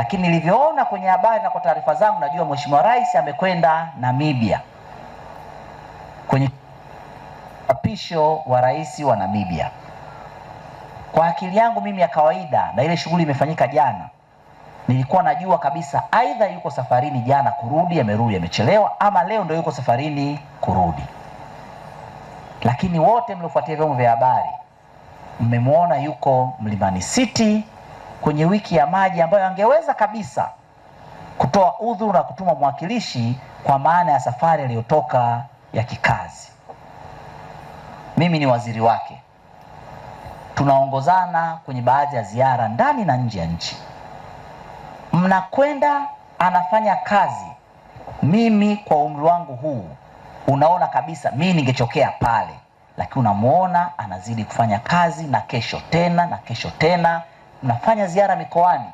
Lakini nilivyoona kwenye habari na kwa taarifa zangu, najua Mheshimiwa Rais amekwenda Namibia kwenye apisho wa rais wa Namibia. Kwa akili yangu mimi ya kawaida, na ile shughuli imefanyika jana, nilikuwa najua kabisa aidha yuko safarini jana kurudi, amerudi amechelewa, ama leo ndio yuko safarini kurudi. Lakini wote mliofuatia vyombo vya habari mmemwona yuko Mlimani City kwenye wiki ya maji ambayo angeweza kabisa kutoa udhuru na kutuma mwakilishi kwa maana ya safari aliyotoka ya kikazi. Mimi ni waziri wake, tunaongozana kwenye baadhi ya ziara ndani na nje ya nchi. Mnakwenda anafanya kazi, mimi kwa umri wangu huu unaona kabisa mimi ningechokea pale, lakini unamuona anazidi kufanya kazi, na kesho tena na kesho tena. Mnafanya ziara mikoani,